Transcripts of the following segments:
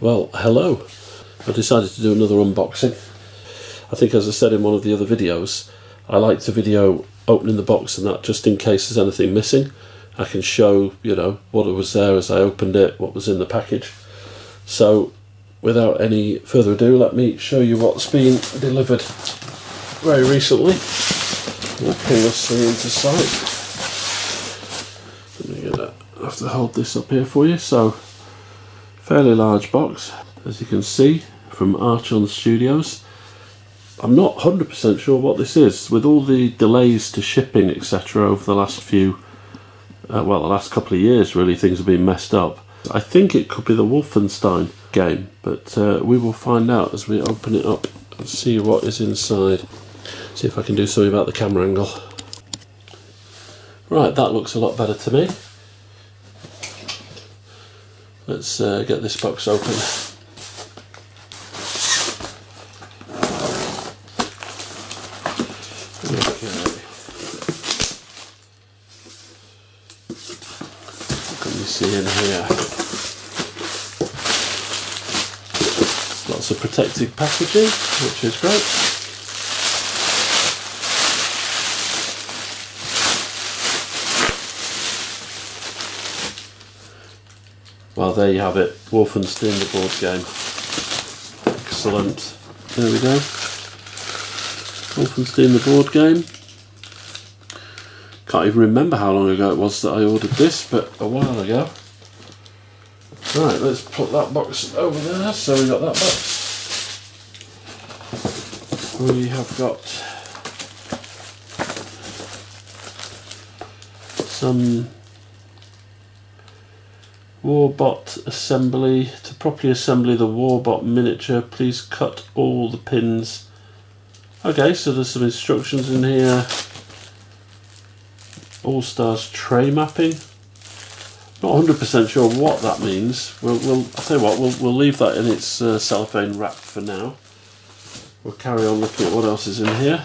Well, hello. I decided to do another unboxing. I think, as I said in one of the other videos, I like to video opening the box and that, just in case there's anything missing. I can show, you know, what was there as I opened it, what was in the package. So, without any further ado, let me show you what's been delivered very recently. We'll pull this thing into sight. I have to hold this up here for you. So, fairly large box, as you can see, from Archon Studios. I'm not 100% sure what this is. With all the delays to shipping, etc., over the last few, the last couple of years, really, things have been messed up. I think it could be the Wolfenstein game, but we will find out as we open it up and see what is inside. See if I can do something about the camera angle. Right, that looks a lot better to me. Let's get this box open. Okay. What can you see in here? Lots of protective packaging, which is great. Well, there you have it, Wolfenstein the board game. Excellent. There we go. Wolfenstein the board game. Can't even remember how long ago it was that I ordered this, but a while ago. Right, let's put that box over there. So we got that box. We have got some Warbot assembly. To properly assemble the Warbot miniature, please cut all the pins. Okay, so there's some instructions in here. All Stars tray mapping. Not 100% sure what that means. I'll tell you what, we'll leave that in its cellophane wrap for now. We'll carry on looking at what else is in here.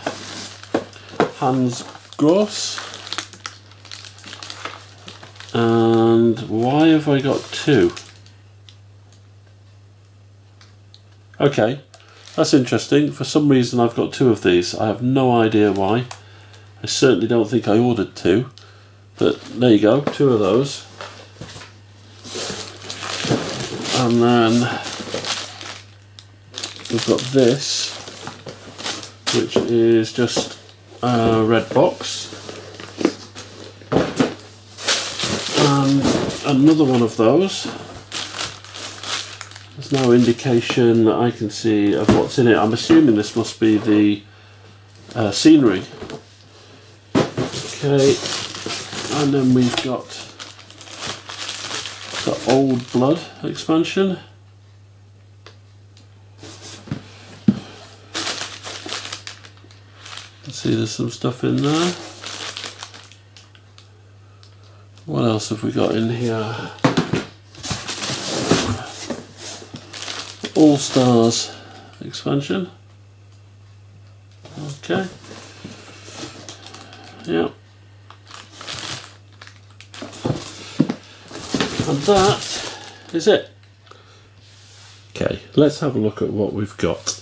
Hans Gross. And why have I got two? Okay, that's interesting. For some reason I've got two of these. I have no idea why. I certainly don't think I ordered two. But there you go, two of those. And then we've got this, which is just a red box. And another one of those. There's no indication that I can see of what's in it. I'm assuming this must be the scenery. Okay, and then we've got the Old Blood expansion. See, there's some stuff in there. What else have we got in here? All Stars expansion. Okay. Yep. And that is it. Okay, let's have a look at what we've got.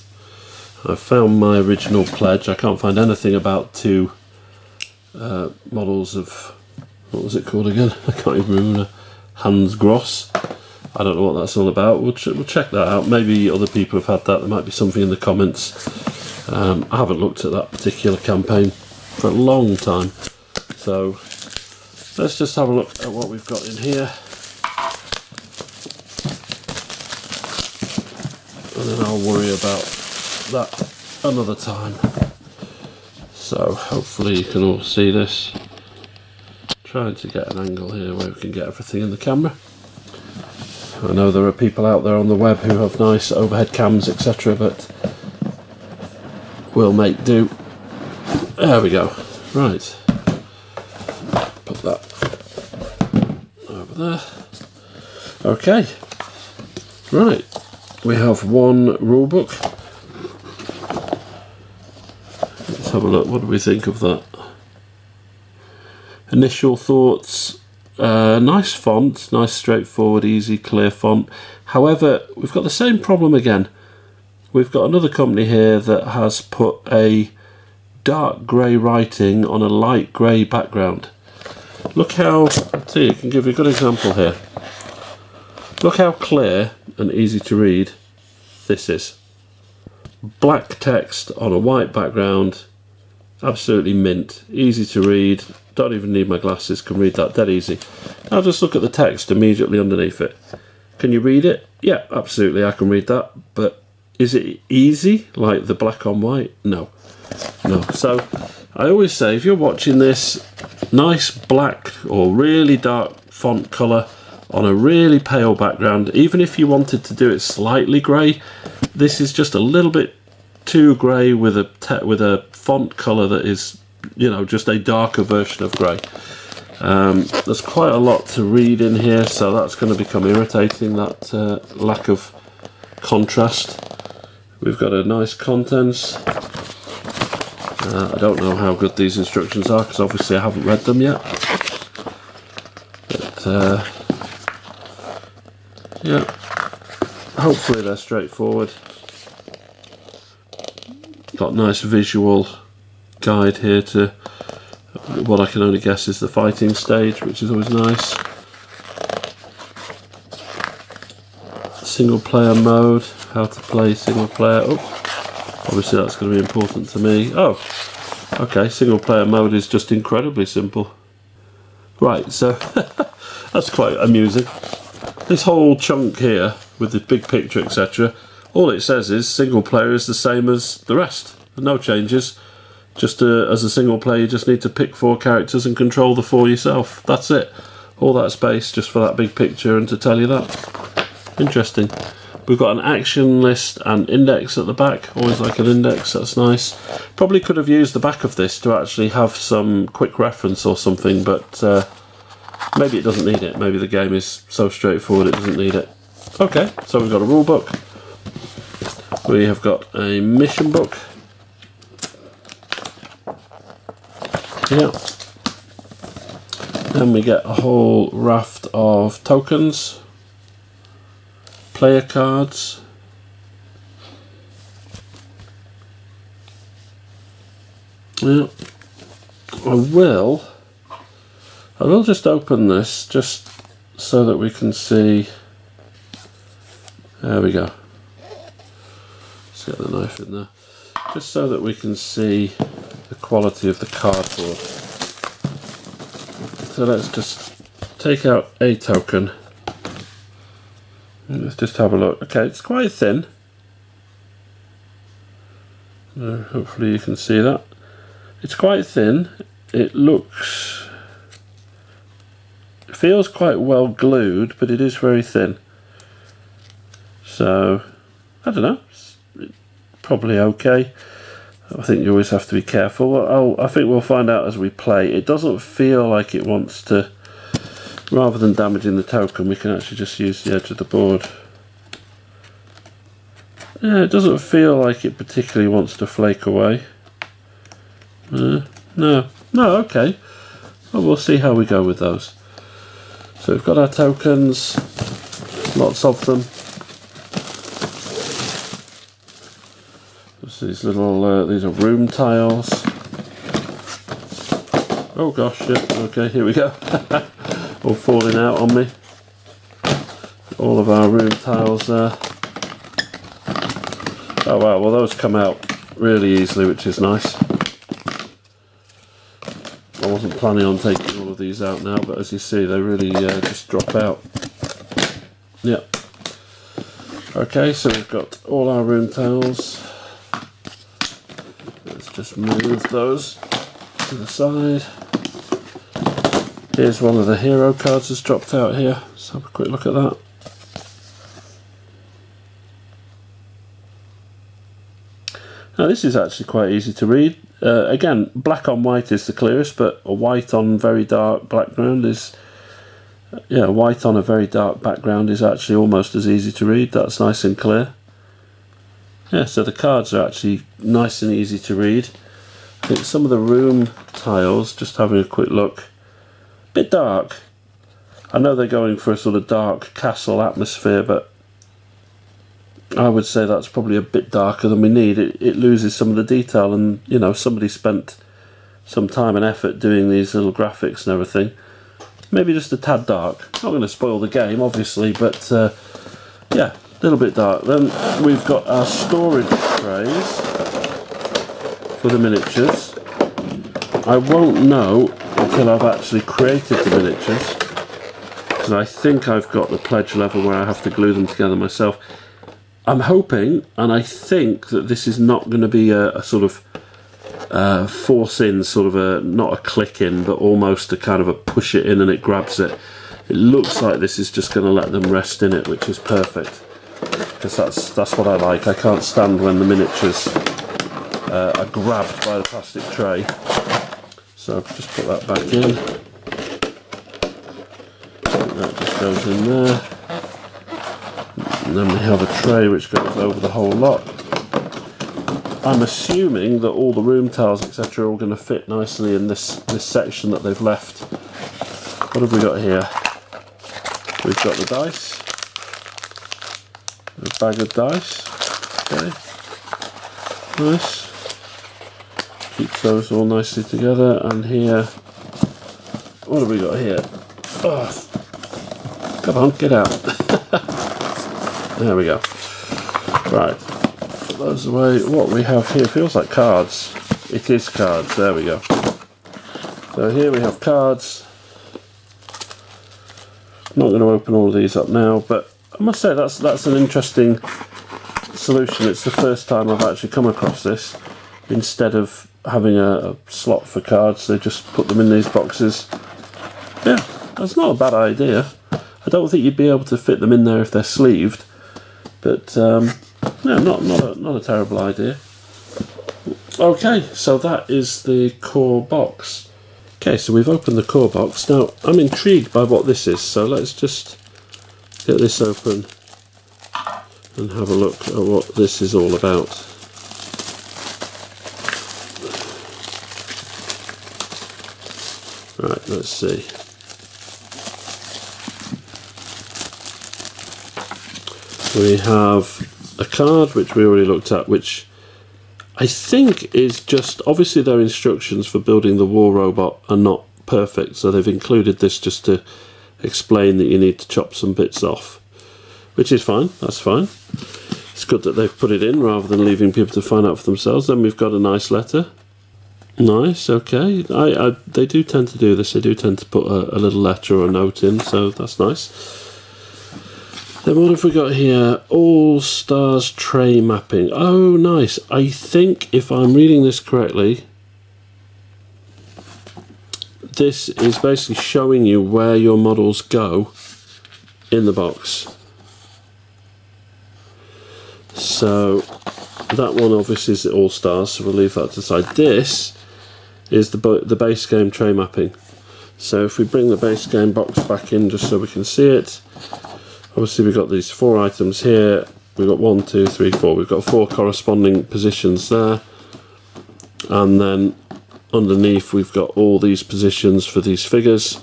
I found my original pledge. I can't find anything about two models of, what was it called again? I can't even remember. Hans Gross. I don't know what that's all about. We'll check that out. Maybe other people have had that. There might be something in the comments. I haven't looked at that particular campaign for a long time. So let's just have a look at what we've got in here. And then I'll worry about that another time. So hopefully you can all see this. Trying to get an angle here where we can get everything in the camera. I know there are people out there on the web who have nice overhead cams, etc., but we'll make do. There we go. Right. Put that over there. Okay. Right. We have one rulebook. Let's have a look. What do we think of that? Initial thoughts. Nice font, nice straightforward, easy, clear font. However, we've got the same problem again. We've got another company here that has put a dark grey writing on a light grey background. Look how, I'll tell you, I can give you a good example here. Look how clear and easy to read this is. Black text on a white background, absolutely mint, easy to read, don't even need my glasses, can read that dead easy. Now just look at the text immediately underneath it. Can you read it? Yeah, absolutely, I can read that, but is it easy like the black on white? No. No. So I always say, if you're watching this, nice black or really dark font colour on a really pale background, even if you wanted to do it slightly grey, this is just a little bit too grey with a font colour that is, you know, just a darker version of grey. There's quite a lot to read in here, so that's going to become irritating, that lack of contrast. We've got a nice contents. I don't know how good these instructions are because obviously I haven't read them yet. But yeah, hopefully they're straightforward. Got nice visual guide here to what I can only guess is the fighting stage, which is always nice. Single player mode, how to play single player. Oh, obviously that's going to be important to me. Oh, okay, single player mode is just incredibly simple. Right, so that's quite amusing. This whole chunk here with the big picture, etc., all it says is single player is the same as the rest. No changes. Just as a single player, you just need to pick 4 characters and control the 4 yourself. That's it. All that space just for that big picture and to tell you that. Interesting. We've got an action list and index at the back. Always like an index, that's nice. Probably could have used the back of this to actually have some quick reference or something, but maybe it doesn't need it. Maybe the game is so straightforward it doesn't need it. Okay, so we've got a rule book. We have got a mission book. Yeah. Then we get a whole raft of tokens, player cards, yeah. I will just open this just so that we can see. There we go. Let's get the knife in there. Just so that we can see the quality of the cardboard. So let's just take out a token. Let's just have a look. Okay, it's quite thin. Hopefully you can see that. It's quite thin. It feels quite well glued, but it is very thin. So, I don't know. It's probably okay. I think you always have to be careful. I think we'll find out as we play. It doesn't feel like it wants to, rather than damaging the token, we can actually just use the edge of the board. Yeah, it doesn't feel like it particularly wants to flake away. No, okay. Well, we'll see how we go with those. So we've got our tokens, lots of them. These little, these are room tiles. Oh gosh, yeah, okay, here we go. All falling out on me. All of our room tiles there. Oh wow, well those come out really easily, which is nice. I wasn't planning on taking all of these out now, but as you see, they really just drop out. Yep. Okay, so we've got all our room tiles. Just move those to the side. Here's one of the hero cards that's dropped out here. Let's have a quick look at that. Now this is actually quite easy to read. Again, black on white is the clearest, but a white on very dark background is... Yeah, white on a very dark background is actually almost as easy to read. That's nice and clear. Yeah, so the cards are actually nice and easy to read. I think some of the room tiles, just having a quick look, a bit dark. I know they're going for a sort of dark castle atmosphere, but I would say that's probably a bit darker than we need. It loses some of the detail, and you know, somebody spent some time and effort doing these little graphics and everything. Maybe just a tad dark. Not going to spoil the game, obviously, but yeah, a little bit dark. Then we've got our storage trays for the miniatures. I won't know until I've actually created the miniatures, because I think I've got the pledge level where I have to glue them together myself. I'm hoping, and I think, that this is not going to be a sort of force in, sort of a, not a click in, but almost a kind of a push it in and it grabs it. It looks like this is just going to let them rest in it, which is perfect, because that's what I like. I can't stand when the miniatures are grabbed by the plastic tray. So just put that back in. That just goes in there. And then we have a tray which goes over the whole lot. I'm assuming that all the room tiles, etc., are all going to fit nicely in this section that they've left. What have we got here? We've got the dice. A bag of dice. Okay. Nice. Keep those all nicely together. And here, what have we got here? Oh, come on, get out. There we go. Right. Put those away. What we have here feels like cards. It is cards. There we go. So here we have cards. I'm not going to open all of these up now, but I must say that's an interesting solution. It's the first time I've actually come across this. Instead of having a slot for cards, they just put them in these boxes. Yeah, that's not a bad idea. I don't think you'd be able to fit them in there if they're sleeved, but yeah, not a terrible idea. Okay, so that is the core box. Okay, so we've opened the core box. Now, I'm intrigued by what this is, so let's just get this open and have a look at what this is all about. Right, let's see. We have a card which we already looked at, which I think is just, obviously their instructions for building the war robot are not perfect, so they've included this just to explain that you need to chop some bits off, which is fine, that's fine. It's good that they've put it in rather than leaving people to find out for themselves. Then we've got a nice letter. Nice, okay. They do tend to do this, they do tend to put a little letter or a note in, so that's nice. Then what have we got here? All Stars tray mapping. Oh, nice. I think if I'm reading this correctly, this is basically showing you where your models go in the box. So that one obviously is the All Stars, so we'll leave that to the side. This is the base game tray mapping. So if we bring the base game box back in just so we can see it, obviously we've got these 4 items here. We've got 1, 2, 3, 4. We've got 4 corresponding positions there. And then underneath we've got all these positions for these figures.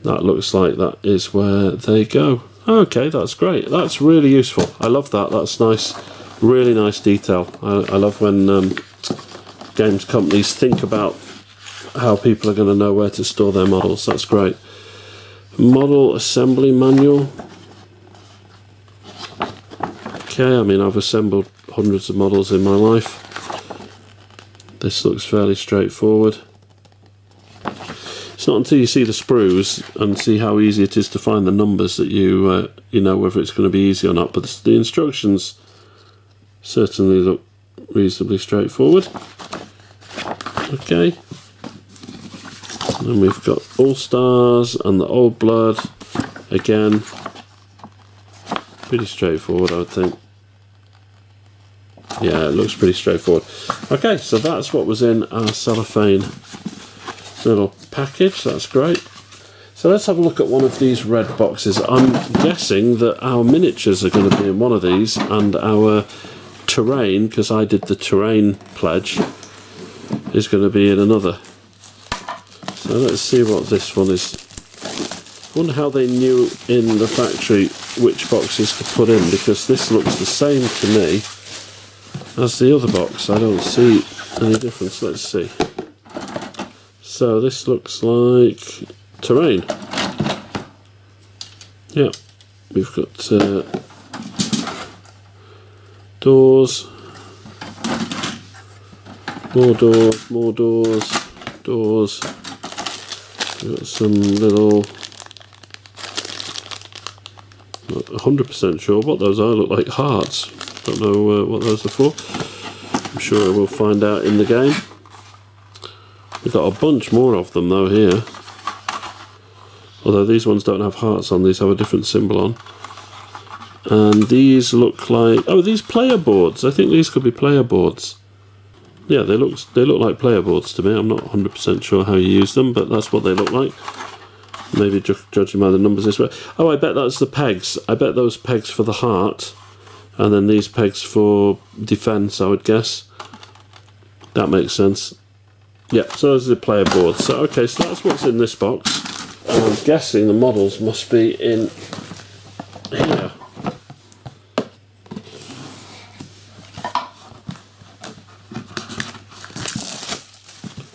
That looks like that is where they go. Okay, that's great. That's really useful. I love that. That's nice. Really nice detail. I love when games companies think about how people are going to know where to store their models. That's great. Model assembly manual. Okay, I mean, I've assembled hundreds of models in my life. This looks fairly straightforward. It's not until you see the sprues and see how easy it is to find the numbers that you know whether it's going to be easy or not, but the instructions certainly look reasonably straightforward. Okay. And we've got All Stars and the Old Blood. Again, pretty straightforward, I would think. Yeah, it looks pretty straightforward. Okay, so that's what was in our cellophane little package. That's great. So let's have a look at one of these red boxes. I'm guessing that our miniatures are going to be in one of these, and our terrain, because I did the terrain pledge, is going to be in another. So let's see what this one is I wonder how they knew in the factory which boxes to put in, because this looks the same to me as the other box. I don't see any difference. Let's see. So this looks like terrain. Yeah, we've got doors, more doors, doors. We've got some little, not 100% sure what those are, look like hearts. Don't know what those are for. I'm sure we'll find out in the game. We've got a bunch more of them though here. Although these ones don't have hearts on, these have a different symbol on. And these look like, oh, these player boards. I think these could be player boards. Yeah, they look like player boards to me. I'm not 100% sure how you use them, but that's what they look like. Maybe judging by the numbers this way. Oh, I bet that's the pegs. I bet those pegs for the heart, and then these pegs for defense, I would guess. That makes sense. Yeah, so those are the player boards. So, okay, so that's what's in this box. And I'm guessing the models must be in here.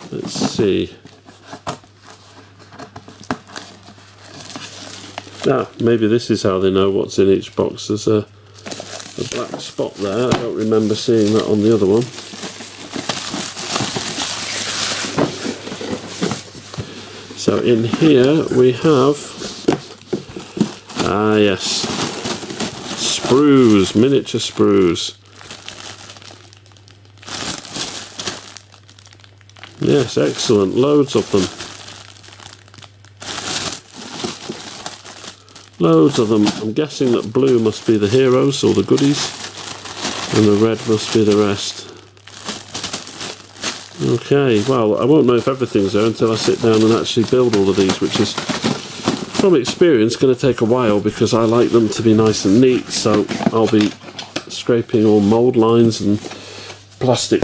Let's see. Ah, maybe this is how they know what's in each box. There's a black spot there. I don't remember seeing that on the other one. So in here we have, yes, sprues, miniature sprues. Yes, excellent, loads of them. Loads of them. I'm guessing that blue must be the heroes or the goodies, and the red must be the rest. Okay, well, I won't know if everything's there until I sit down and actually build all of these, which is, from experience, going to take a while because I like them to be nice and neat, so I'll be scraping all mould lines and plastic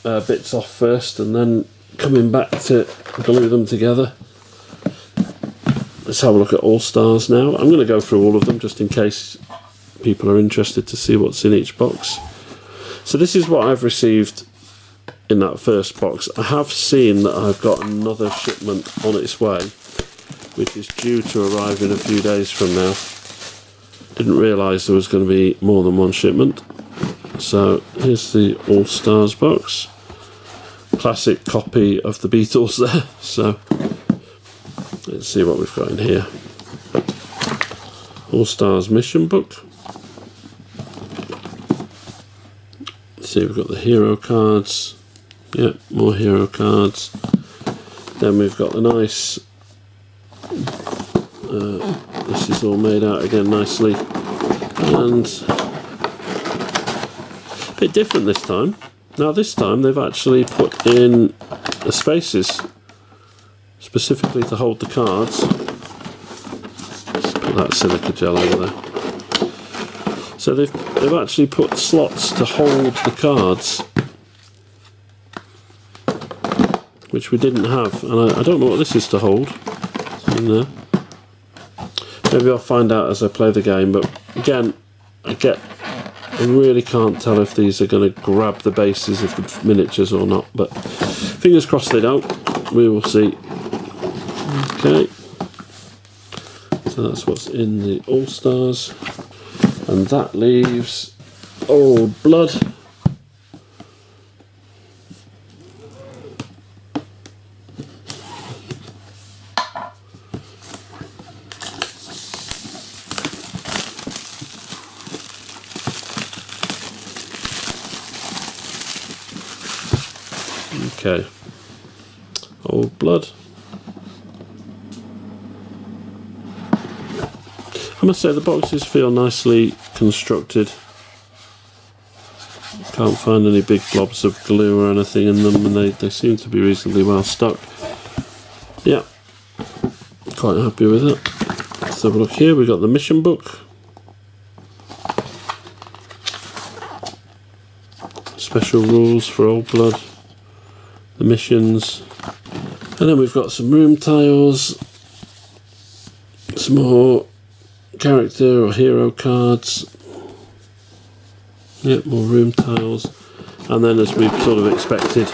bits off first and then coming back to glue them together. Let's have a look at All Stars now. I'm going to go through all of them just in case people are interested to see what's in each box. So this is what I've received in that first box. I have seen that I've got another shipment on its way, which is due to arrive in a few days from now. Didn't realise there was going to be more than one shipment. So here's the All Stars box. Classic copy of the Beatles there. So let's see what we've got in here. All Stars mission book. Let's see, we've got the hero cards. Yeah, more hero cards. Then we've got the nice, this is all made out again nicely, and a bit different this time. Now this time they've actually put in the spaces specifically to hold the cards. Let's put that silica gel over there. So they've actually put slots to hold the cards, which we didn't have, and I don't know what this is to hold. It's in there. Maybe I'll find out as I play the game, but again, I really can't tell if these are going to grab the bases of the miniatures or not, but fingers crossed they don't. We will see. Okay, so that's what's in the All Stars, and that leaves Old Blood. Okay, Old Blood. I must say the boxes feel nicely constructed. Can't find any big blobs of glue or anything in them, and they seem to be reasonably well stuck. Yeah, quite happy with it. Let's have a look here. We've got the mission book. Special rules for Old Blood. The missions, and then we've got some room tiles, some more character or hero cards. Yep, more room tiles. And then, as we've sort of expected,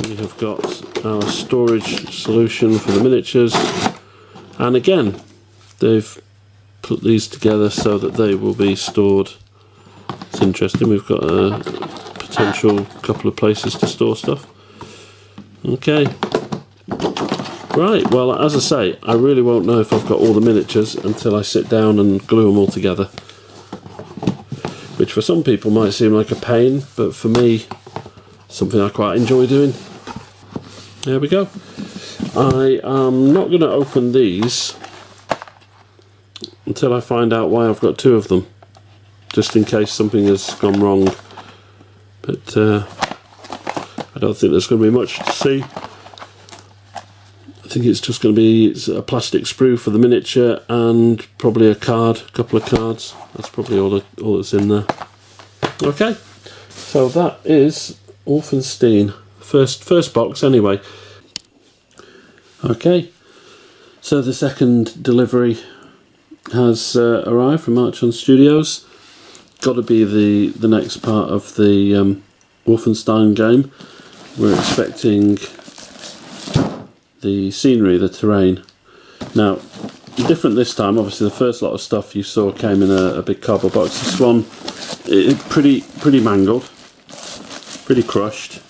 we have got our storage solution for the miniatures. And again, they've put these together so that they will be stored. It's interesting, we've got a potential couple of places to store stuff. Okay. Right, well, as I say, I really won't know if I've got all the miniatures until I sit down and glue them all together. Which for some people might seem like a pain, but for me, something I quite enjoy doing. There we go. I am not going to open these until I find out why I've got two of them, just in case something has gone wrong. But I don't think there's going to be much to see. I think it's just going to be a plastic sprue for the miniature and probably a couple of cards. That's probably all that's in there. Okay, so that is Wolfenstein. First box anyway. Okay, so the second delivery has arrived from Archon Studios. Got to be the next part of the Wolfenstein game. We're expecting the scenery, the terrain. Now, different this time. Obviously, the first lot of stuff you saw came in a big cardboard box. This one, pretty mangled, pretty crushed.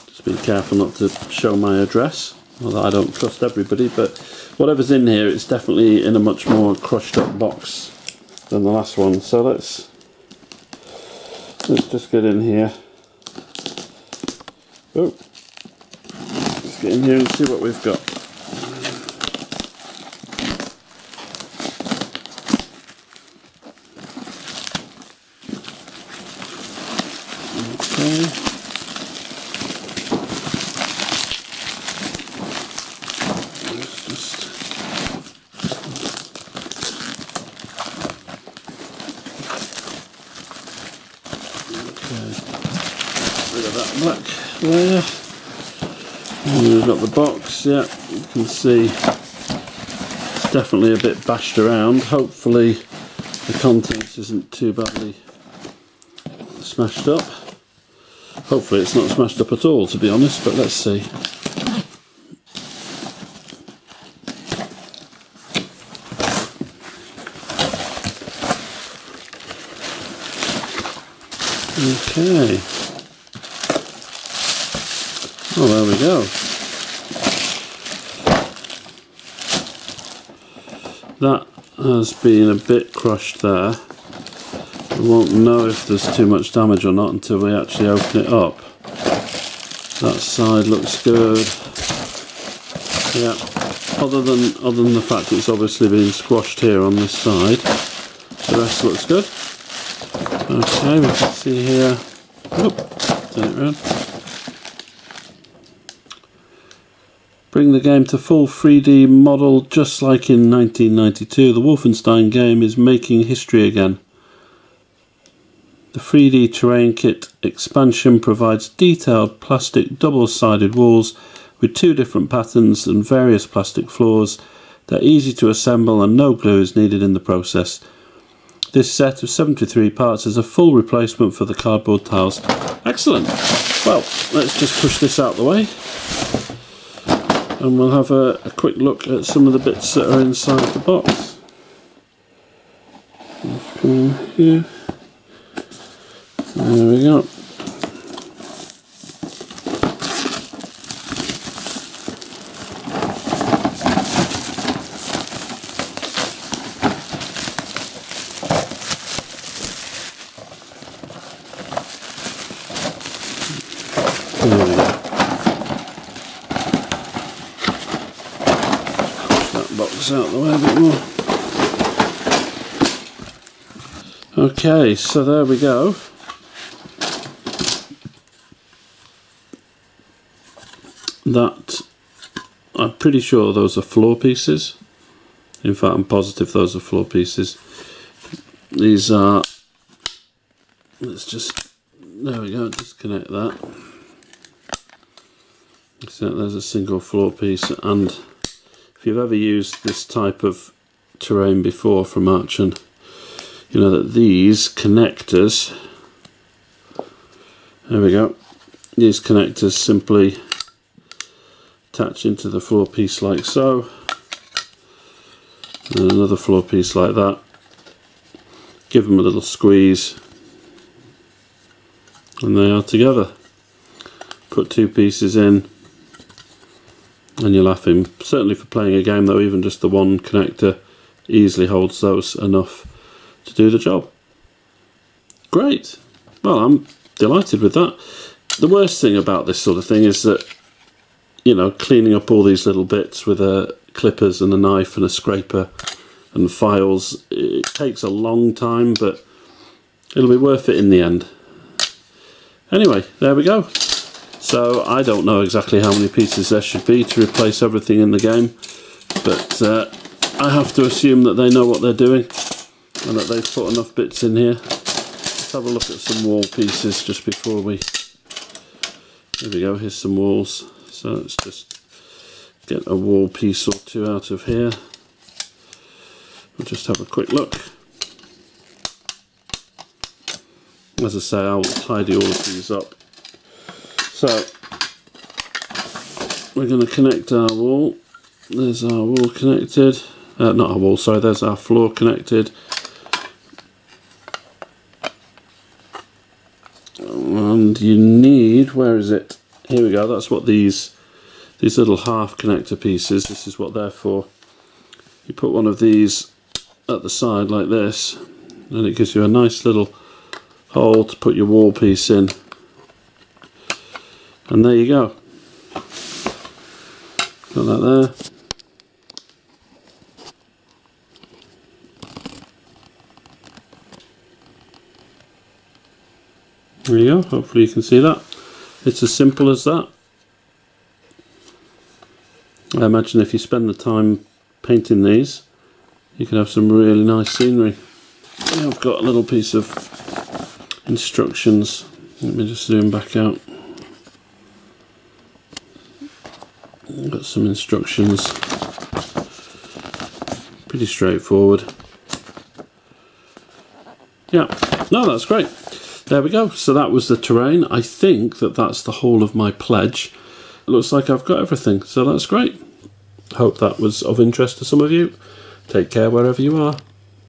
Just be careful not to show my address. Although I don't trust everybody, but whatever's in here, it's definitely in a much more crushed up box than the last one. So let's just get in here. Oh. Let's get in here and see what we've got. Okay. Rid of that black layer. And we've got the box, yeah, you can see it's definitely a bit bashed around. Hopefully the contents isn't too badly smashed up. Hopefully it's not smashed up at all, to be honest, but let's see. Okay. Oh, there we go. That has been a bit crushed there. We won't know if there's too much damage or not until we actually open it up. That side looks good. Yeah. Other than the fact it's obviously been squashed here on this side, the rest looks good. Okay, we can see here. Oh, turn it around. Bring the game to full 3D model just like in 1992. The Wolfenstein game is making history again. The 3D terrain kit expansion provides detailed plastic double-sided walls with 2 different patterns and various plastic floors. They're easy to assemble and no glue is needed in the process. This set of 73 parts is a full replacement for the cardboard tiles. Excellent! Well, let's just push this out the way. And we'll have a quick look at some of the bits that are inside the box. Here. There we go. There we go. Box out the way a bit more. Okay, so there we go. That, I'm pretty sure those are floor pieces. In fact, I'm positive those are floor pieces. These are, let's just, there we go, disconnect that. So there's a single floor piece, and if you've ever used this type of terrain before from Archon, you know that these connectors, there we go, these connectors simply attach into the floor piece like so, and another floor piece like that. Give them a little squeeze and they are together. Put two pieces in and you're laughing. Certainly for playing a game though, even just the one connector easily holds those enough to do the job. Great. Well, I'm delighted with that. The worst thing about this sort of thing is that, you know, cleaning up all these little bits with clippers and a knife and a scraper and files, it takes a long time, but it'll be worth it in the end. Anyway, there we go. So I don't know exactly how many pieces there should be to replace everything in the game, but I have to assume that they know what they're doing and that they've put enough bits in here. Let's have a look at some wall pieces just before we... Here we go, here's some walls. So let's just get a wall piece or two out of here. We'll just have a quick look. As I say, I'll tidy all of these up. So we're going to connect our wall. There's our wall connected. Not our wall, sorry, there's our floor connected. And you need, where is it? Here we go, that's what these little half connector pieces, this is what they're for. You put one of these at the side like this, and it gives you a nice little hole to put your wall piece in. And there you go. Got that there. There you go, hopefully you can see that. It's as simple as that. I imagine if you spend the time painting these, you can have some really nice scenery. I've got a little piece of instructions. Let me just zoom back out. I've got some instructions. Pretty straightforward. Yeah, no, that's great. There we go. So that was the terrain. I think that that's the whole of my pledge. It looks like I've got everything, so that's great. Hope that was of interest to some of you. Take care wherever you are.